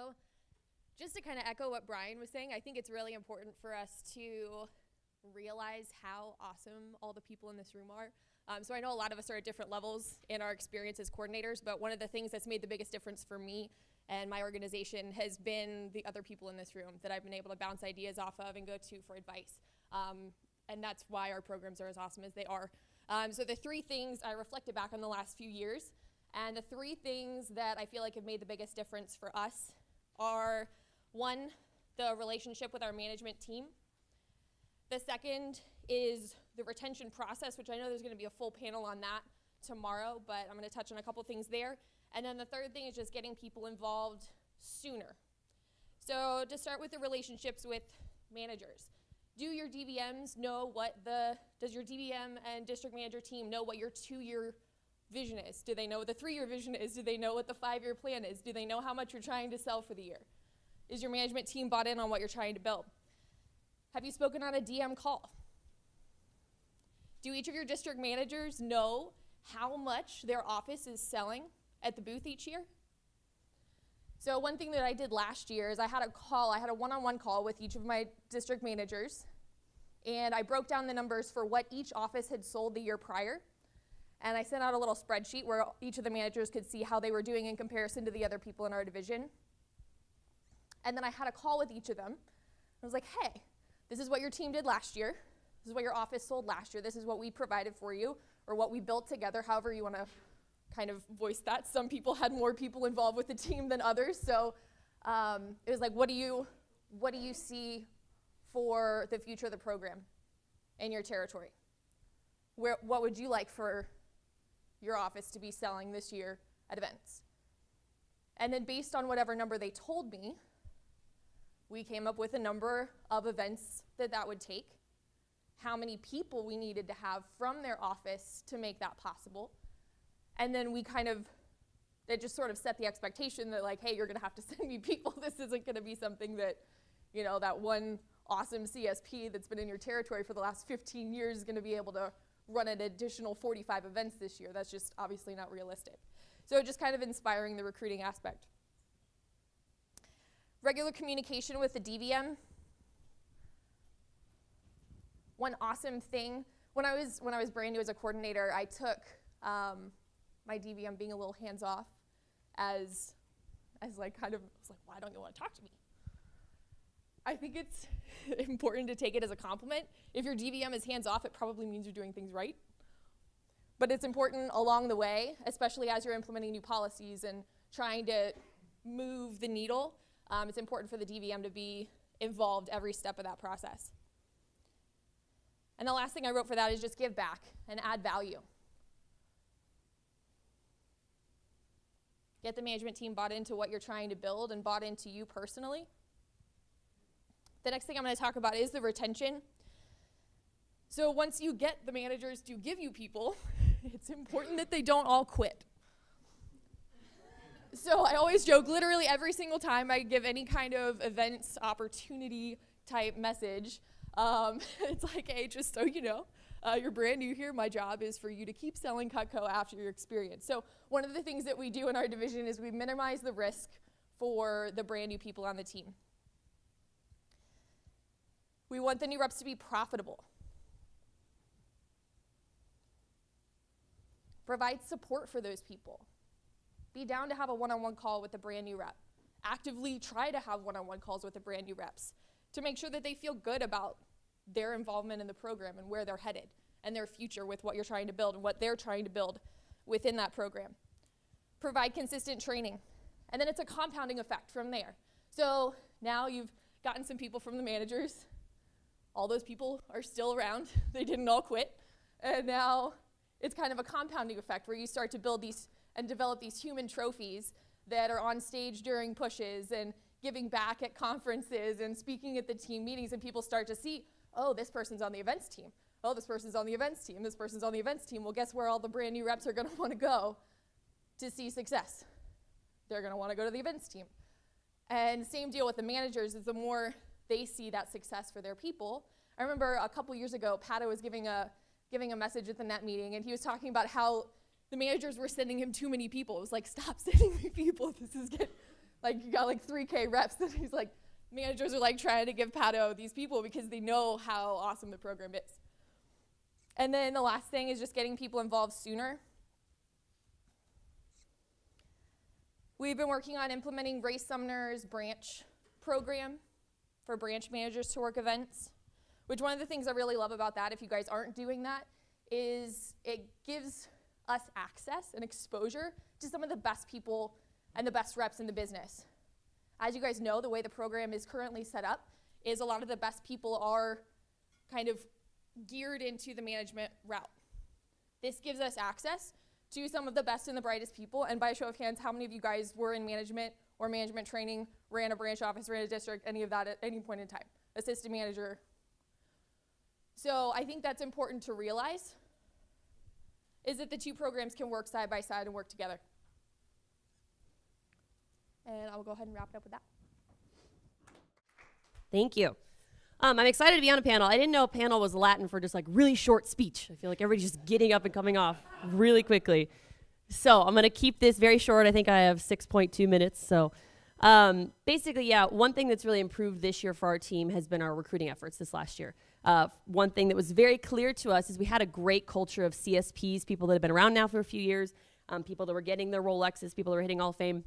So just to kind of echo what Brian was saying, I think it's really important for us to realize how awesome all the people in this room are. So I know a lot of us are at different levels in our experience as coordinators, but one of the things that's made the biggest difference for me and my organization has been the other people in this room that I've been able to bounce ideas off of and go to for advice. And that's why our programs are as awesome as they are. So the three things, I reflected back on the last few years, and the three things that I feel like have made the biggest difference for us are, one, the relationship with our management team. The second is the retention process, which I know there's going to be a full panel on that tomorrow, but I'm going to touch on a couple things there. And then the third thing is just getting people involved sooner. So to start with the relationships with managers, do your DVMs know does your DVM and district manager team know what your 2-year vision is? Do they know what the 3-year vision is? Do they know what the 5-year plan is? Do they know how much you're trying to sell for the year? Is your management team bought in on what you're trying to build? Have you spoken on a DM call? Do each of your district managers know how much their office is selling at the booth each year? So one thing that I did last year is I had a one-on-one call with each of my district managers, and I broke down the numbers for what each office had sold the year prior, and I sent out a little spreadsheet where each of the managers could see how they were doing in comparison to the other people in our division. And then I had a call with each of them. I was like, hey, this is what your team did last year. This is what your office sold last year. This is what we provided for you, or what we built together, however you want to kind of voice that. Some people had more people involved with the team than others. So it was like, what do you see for the future of the program in your territory? What would you like for your office to be selling this year at events? And then based on whatever number they told me, we came up with a number of events that would take, how many people we needed to have from their office to make that possible. And then it just sort of set the expectation that, like, hey, you're going to have to send me people. This isn't going to be something that, that one awesome CSP that's been in your territory for the last 15 years is going to be able to run an additional 45 events this year. That's just obviously not realistic. So just kind of inspiring the recruiting aspect. Regular communication with the DVM. One awesome thing, when I was brand new as a coordinator, I took my DVM being a little hands-off as like kind of, I was like, why don't you want to talk to me? I think it's important to take it as a compliment. If your DVM is hands-off, it probably means you're doing things right. But it's important along the way, especially as you're implementing new policies and trying to move the needle. It's important for the DVM to be involved every step of that process. And the last thing I wrote for that is just give back and add value. Get the management team bought into what you're trying to build and bought into you personally. The next thing I'm going to talk about is the retention. So once you get the managers to give you people, it's important that they don't all quit. So I always joke, literally every single time I give any kind of events opportunity type message, it's like, hey, just so you know, you're brand new here. My job is for you to keep selling Cutco after your experience. So one of the things that we do in our division is we minimize the risk for the brand new people on the team. We want the new reps to be profitable. Provide support for those people. Be down to have a one-on-one call with a brand new rep. Actively try to have one-on-one calls with the brand new reps to make sure that they feel good about their involvement in the program and where they're headed and their future with what you're trying to build and what they're trying to build within that program. Provide consistent training. And then it's a compounding effect from there. So now you've gotten some people from the managers. All those people are still around. They didn't all quit. And now it's kind of a compounding effect where you start to build these and develop these human trophies that are on stage during pushes and giving back at conferences and speaking at the team meetings, and people start to see, oh, this person's on the events team. Oh, this person's on the events team. This person's on the events team. Well, guess where all the brand new reps are going to want to go to see success? They're going to want to go to the events team. And same deal with the managers, is the more they see that success for their people. I remember a couple years ago, Pato was giving a message at the NET meeting, and he was talking about how the managers were sending him too many people. It was like, stop sending me people. Like, you got like 3K reps that he's like, managers are like trying to give Pato these people because they know how awesome the program is. And then the last thing is just getting people involved sooner. We've been working on implementing Ray Sumner's branch program for branch managers to work events, which one of the things I really love about that, if you guys aren't doing that, is it gives us access and exposure to some of the best people and the best reps in the business. As you guys know, the way the program is currently set up is a lot of the best people are kind of geared into the management route. This gives us access to some of the best and the brightest people, and by a show of hands, how many of you guys were in management or management training, ran a branch office, ran a district, any of that at any point in time? Assistant manager. So I think that's important to realize, is that the two programs can work side by side and work together. And I will go ahead and wrap it up with that. Thank you. I'm excited to be on a panel. I didn't know a panel was Latin for just like really short speech. I feel like everybody's just getting up and coming off really quickly. So I'm going to keep this very short. I think I have 6.2 minutes. So basically, yeah, one thing that's really improved this year for our team has been our recruiting efforts this last year. One thing that was very clear to us is we had a great culture of CSPs, people that have been around now for a few years, people that were getting their Rolexes, people that were hitting Hall of Fame.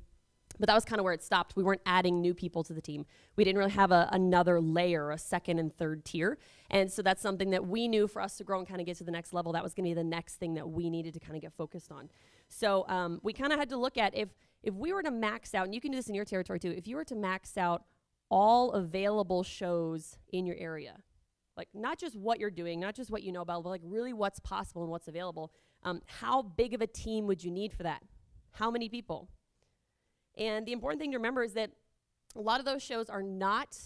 But that was kind of where it stopped. We weren't adding new people to the team. We didn't really have another layer, a second and third tier. And so that's something that we knew for us to grow and kind of get to the next level, that was going to be the next thing that we needed to kind of get focused on. So we kind of had to look at if we were to max out, and you can do this in your territory too, if you were to max out all available shows in your area, like not just what you're doing, not just what you know about, but like really what's possible and what's available, how big of a team would you need for that? How many people? And the important thing to remember is that a lot of those shows are not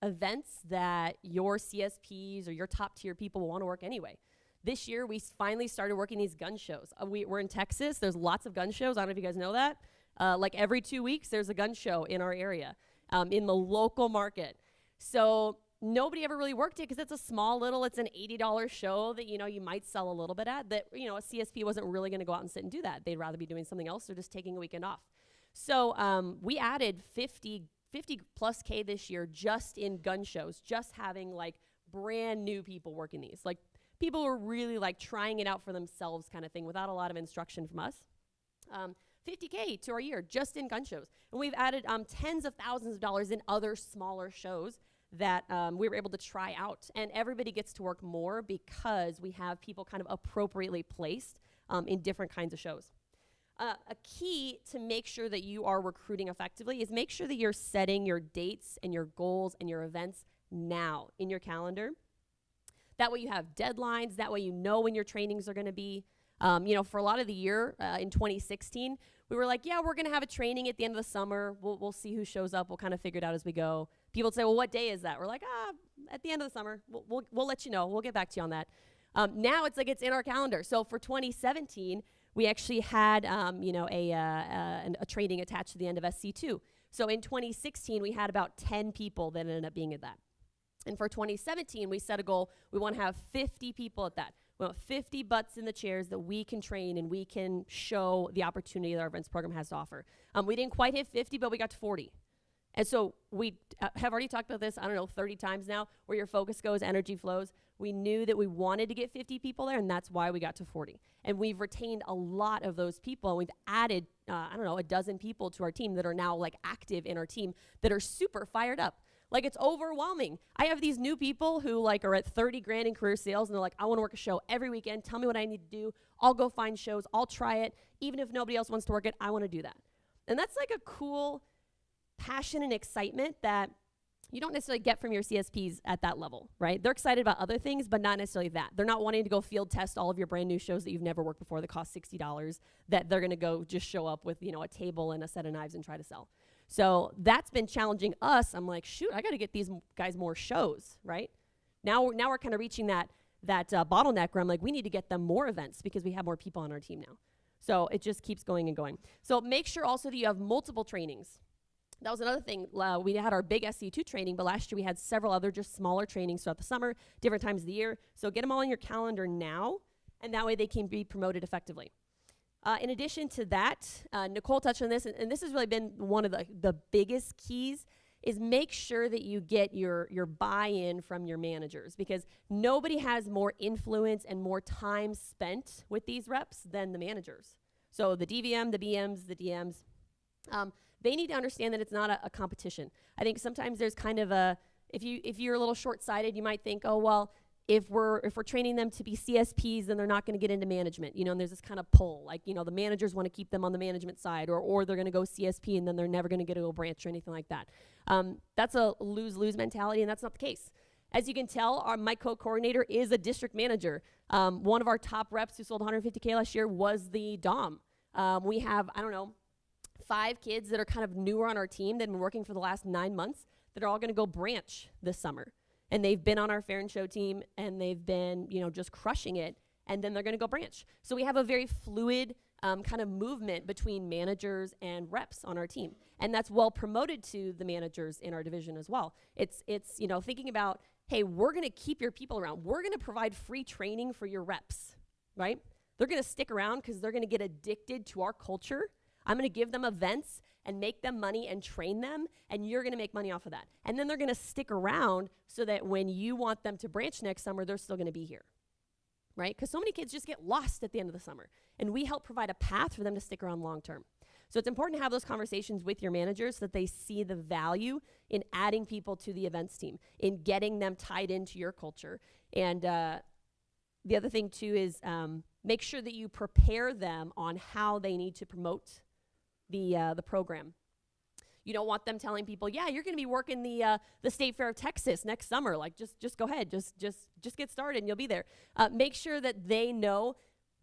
events that your CSPs or your top tier people will want to work anyway. This year, we finally started working these gun shows. We're in Texas. There's lots of gun shows. I don't know if you guys know that. Like every 2 weeks, there's a gun show in our area, in the local market. So nobody ever really worked it because it's a small little, it's an $80 show that, you know, you might sell a little bit at, that, you know, a CSP wasn't really going to go out and sit and do that. They'd rather be doing something else or just taking a weekend off. So we added 50 plus K this year just in gun shows, just having like brand new people working these. Like people who are really like trying it out for themselves kind of thing without a lot of instruction from us. 50K to our year just in gun shows. And we've added tens of thousands of dollars in other smaller shows that we were able to try out. And everybody gets to work more because we have people kind of appropriately placed in different kinds of shows. A key to make sure that you are recruiting effectively is make sure that you're setting your dates and your goals and your events now in your calendar. That way you have deadlines. That way you know when your trainings are going to be. You know, for a lot of the year in 2016, we were like, yeah, we're going to have a training at the end of the summer. We'll see who shows up. We'll kind of figure it out as we go. People would say, well, what day is that? We're like, at the end of the summer. We'll let you know. We'll get back to you on that. Now it's like it's in our calendar. So for 2017, we actually had, you know, a training attached to the end of SC2. So in 2016, we had about 10 people that ended up being at that. And for 2017, we set a goal. We want to have 50 people at that. We want 50 butts in the chairs that we can train and we can show the opportunity that our events program has to offer. We didn't quite hit 50, but we got to 40. And so we have already talked about this, I don't know, 30 times now, where your focus goes, energy flows. We knew that we wanted to get 50 people there, and that's why we got to 40. And we've retained a lot of those people, and we've added, I don't know, a dozen people to our team that are now like active in our team that are super fired up. Like it's overwhelming. I have these new people who like are at 30 grand in career sales, and they're like, I want to work a show every weekend. Tell me what I need to do. I'll go find shows. I'll try it. Even if nobody else wants to work it, I want to do that. And that's like a cool passion and excitement that you don't necessarily get from your CSPs at that level, right? They're excited about other things, but not necessarily that. They're not wanting to go field test all of your brand new shows that you've never worked before that cost $60, that they're going to go just show up with, you know, a table and a set of knives and try to sell. So that's been challenging us. I'm like, shoot, I got to get these guys more shows, right? Now we're kind of reaching that bottleneck where I'm like, we need to get them more events because we have more people on our team now. So it just keeps going and going. So make sure also that you have multiple trainings. That was another thing. We had our big SC2 training, but last year we had several other just smaller trainings throughout the summer, different times of the year. So get them all on your calendar now, and that way they can be promoted effectively. In addition to that, Nicole touched on this, and this has really been one of the biggest keys, is make sure that you get your buy-in from your managers, because nobody has more influence and more time spent with these reps than the managers. So the DVM, the BMs, the DMs, they need to understand that it's not a competition. I think sometimes there's kind of if you're a little short-sighted, you might think, oh, well, if we're training them to be CSPs, then they're not going to get into management, and there's this kind of pull, like, the managers want to keep them on the management side, or they're going to go CSP and then they're never going to get to a branch or anything like that. That's a lose-lose mentality, and that's not the case. As you can tell, my co-coordinator is a district manager. One of our top reps who sold 150K last year was the DOM. We have, 5 kids that are kind of newer on our team that have been working for the last 9 months that are all going to go branch this summer. And they've been on our fair and show team, and they've been, just crushing it, and then they're going to go branch. So we have a very fluid kind of movement between managers and reps on our team, and that's well promoted to the managers in our division as well. It's thinking about, hey, we're going to keep your people around. We're going to provide free training for your reps, right? They're going to stick around because they're going to get addicted to our culture. I'm going to give them events and make them money and train them, and you're going to make money off of that. And then they're going to stick around so that when you want them to branch next summer, they're still going to be here, right? Because so many kids just get lost at the end of the summer, and we help provide a path for them to stick around long term. So it's important to have those conversations with your managers so that they see the value in adding people to the events team, in getting them tied into your culture. And the other thing, too, is make sure that you prepare them on how they need to promote the program. You don't want them telling people, yeah, you're going to be working the State Fair of Texas next summer. Like, just go ahead, just get started and you'll be there. Make sure that they know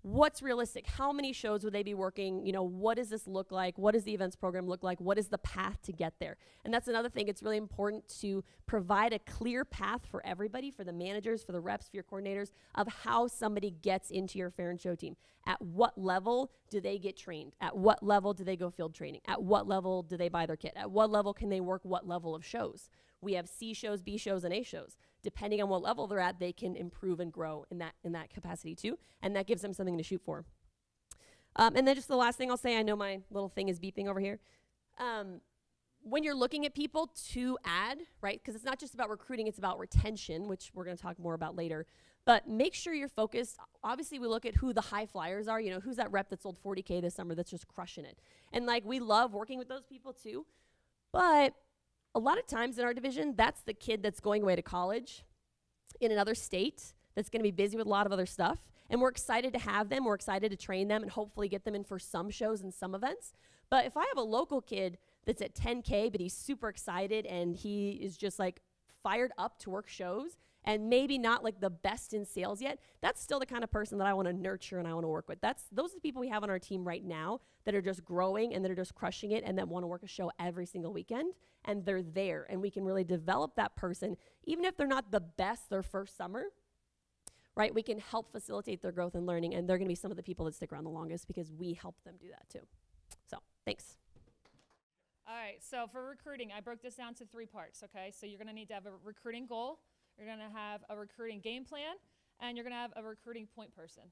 what's realistic. How many shows would they be working? What does this look like? What does the events program look like? What is the path to get there? And that's another thing. It's really important to provide a clear path for everybody, for the managers, for the reps, for your coordinators, of how somebody gets into your fair and show team. At what level do they get trained? At what level do they go field training? At what level do they buy their kit? At what level can they work what level of shows? We have C shows, B shows, and A shows. Depending on what level they're at, they can improve and grow in that capacity too, and that gives them something to shoot for. And then just the last thing I'll say, I know my little thing is beeping over here. When you're looking at people to add, right, because it's not just about recruiting, it's about retention, which we're going to talk more about later, but make sure you're focused. Obviously, we look at who the high flyers are, who's that rep that sold 40K this summer that's just crushing it. And we love working with those people too, but a lot of times in our division, that's the kid that's going away to college in another state that's going to be busy with a lot of other stuff. And we're excited to have them. We're excited to train them and hopefully get them in for some shows and some events. But if I have a local kid that's at 10K, but he's super excited and he is just fired up to work shows and maybe not the best in sales yet, that's still the kind of person that I want to nurture and I want to work with. Those are the people we have on our team right now that are just growing and that are just crushing it and that want to work a show every single weekend, and they're there, and we can really develop that person even if they're not the best their first summer, right? We can help facilitate their growth and learning, and they're going to be some of the people that stick around the longest because we help them do that too. So thanks. All right, so for recruiting, I broke this down to 3 parts, okay? So you're going to need to have a recruiting goal, you're going to have a recruiting game plan, and you're going to have a recruiting point person,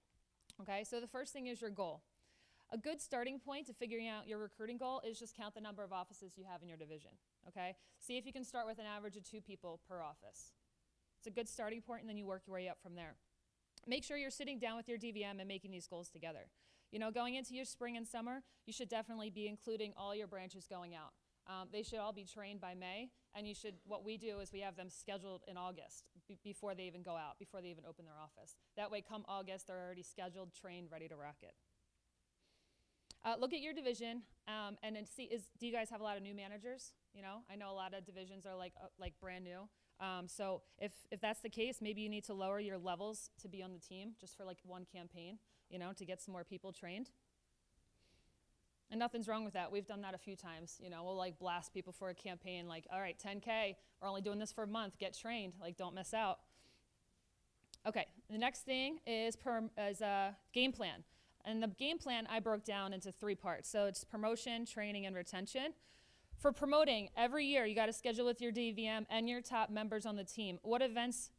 okay? So the first thing is your goal. A good starting point to figuring out your recruiting goal is just count the number of offices you have in your division, okay? See if you can start with an average of 2 people per office. It's a good starting point, and then you work your way up from there. Make sure you're sitting down with your DVM and making these goals together. Going into your spring and summer, you should definitely be including all your branches going out. They should all be trained by May, and what we do is we have them scheduled in August before they even go out, before they even open their office. That way, come August, they're already scheduled, trained, ready to rock it. Look at your division and then see, do you guys have a lot of new managers? I know a lot of divisions are brand new. So if that's the case, maybe you need to lower your levels to be on the team just for one campaign, to get some more people trained. And nothing's wrong with that. We've done that a few times. We'll blast people for a campaign, all right, 10K, we're only doing this for a month, get trained, don't miss out. Okay, the next thing is a game plan. And the game plan I broke down into 3 parts. So it's promotion, training, and retention. For promoting, every year you got to schedule with your DVM and your top members on the team. What events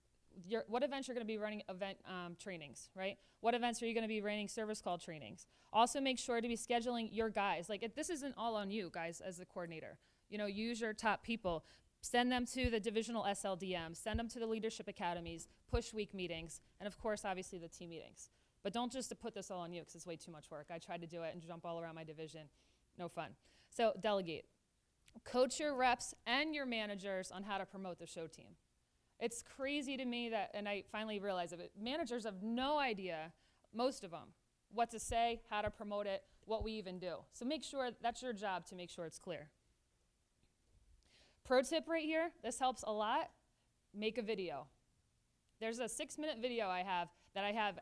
what events you're going to be running event trainings, right? What events are you going to be running service call trainings? Also make sure to be scheduling your guys. Like this isn't all on you guys as the coordinator. Use your top people. Send them to the divisional SLDMs, send them to the leadership academies, push week meetings, and of course, obviously the team meetings. But don't just put this all on you because it's way too much work. I tried to do it and jump all around my division. No fun. So delegate. Coach your reps and your managers on how to promote the show team. It's crazy to me that, and I finally realized it, managers have no idea, most of them, what to say, how to promote it, what we even do. So make sure that's your job to make sure it's clear. Pro tip right here, this helps a lot, make a video. There's a 6-minute video I have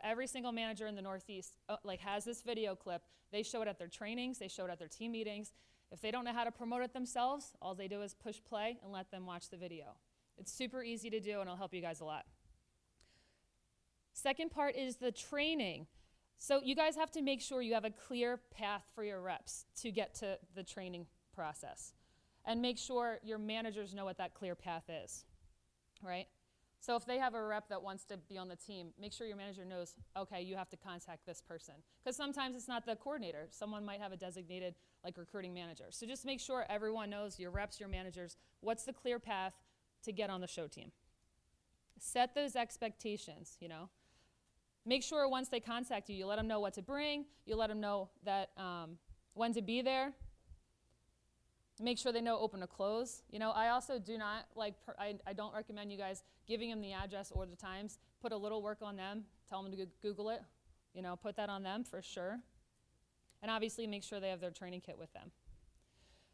every single manager in the Northeast has this video clip. They show it at their trainings, they show it at their team meetings. If they don't know how to promote it themselves, all they do is push play and let them watch the video. It's super easy to do and it'll help you guys a lot. Second part is the training. So you guys have to make sure you have a clear path for your reps to get to the training process. And make sure your managers know what that clear path is, right? So if they have a rep that wants to be on the team, make sure your manager knows, okay, you have to contact this person. Because sometimes it's not the coordinator. Someone might have a designated recruiting manager. So just make sure everyone knows, your reps, your managers, what's the clear path to get on the show team. Set those expectations, Make sure once they contact you, you let them know what to bring, you let them know that when to be there. Make sure they know open to close. I also do not I don't recommend you guys giving them the address or the times. Put a little work on them. Tell them to Google it. Put that on them for sure. And obviously make sure they have their training kit with them.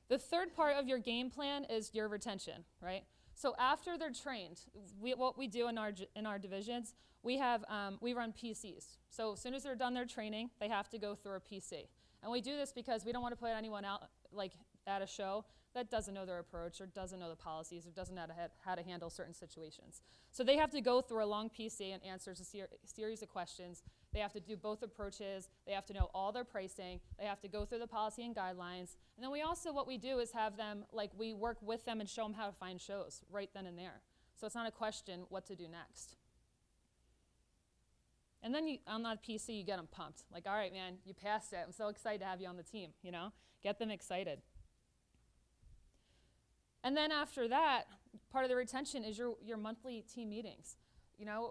The third part of your game plan is your retention, right? So after they're trained, what we do in our divisions, we run PCs. So as soon as they're done their training, they have to go through a PC. And we do this because we don't want to put anyone out at a show that doesn't know their approach or doesn't know the policies or doesn't know how to handle certain situations. So they have to go through a long PC and answer a series of questions. They have to do both approaches. They have to know all their pricing. They have to go through the policy and guidelines. And then what we do is have them, we work with them and show them how to find shows right then and there. So it's not a question what to do next. And then on that PC, you get them pumped. All right, man, you passed it. I'm so excited to have you on the team, Get them excited. And then after that, part of the retention is your monthly team meetings.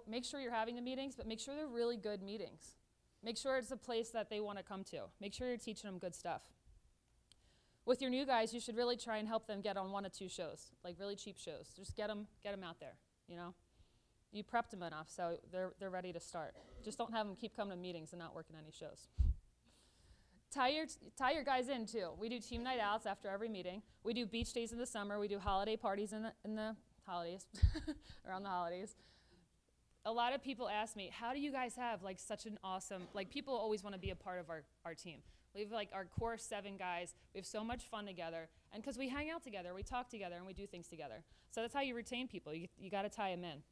Make sure you're having the meetings, but make sure they're really good meetings. Make sure it's a place that they want to come to. Make sure you're teaching them good stuff. With your new guys, you should really try and help them get on 1 or 2 shows, really cheap shows. Just get them out there, You prepped them enough, so they're ready to start. Just don't have them keep coming to meetings and not working any shows. Tie your guys in too. We do team night outs after every meeting. We do beach days in the summer. We do holiday parties in the holidays, around the holidays. A lot of people ask me, how do you guys have such an awesome, people always want to be a part of our team. We have our core 7 guys. We have so much fun together. And because we hang out together, we talk together, and we do things together. So that's how you retain people. You got to tie them in.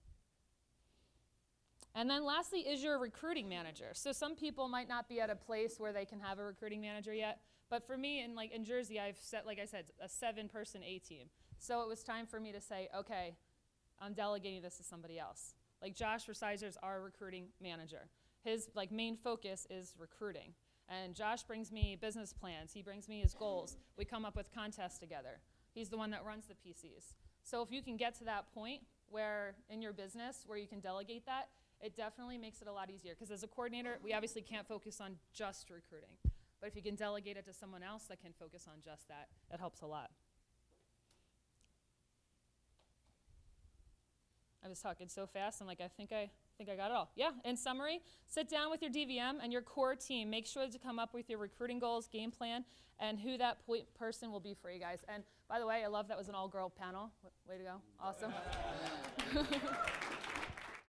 And then lastly is your recruiting manager. So some people might not be at a place where they can have a recruiting manager yet. But for me, in Jersey, I've set, like I said, a 7-person A team. So it was time for me to say, okay, I'm delegating this to somebody else. Josh Resizer is our recruiting manager. His main focus is recruiting. And Josh brings me business plans. He brings me his goals. We come up with contests together. He's the one that runs the PCs. So if you can get to that point where in your business where you can delegate that, it definitely makes it a lot easier. Because as a coordinator, we obviously can't focus on just recruiting. But if you can delegate it to someone else that can focus on just that, it helps a lot. I was talking so fast, I think I got it all. Yeah, in summary, sit down with your DVM and your core team. Make sure to come up with your recruiting goals, game plan, and who that person will be for you guys. And by the way, I love that was an all-girl panel. Way to go. Awesome.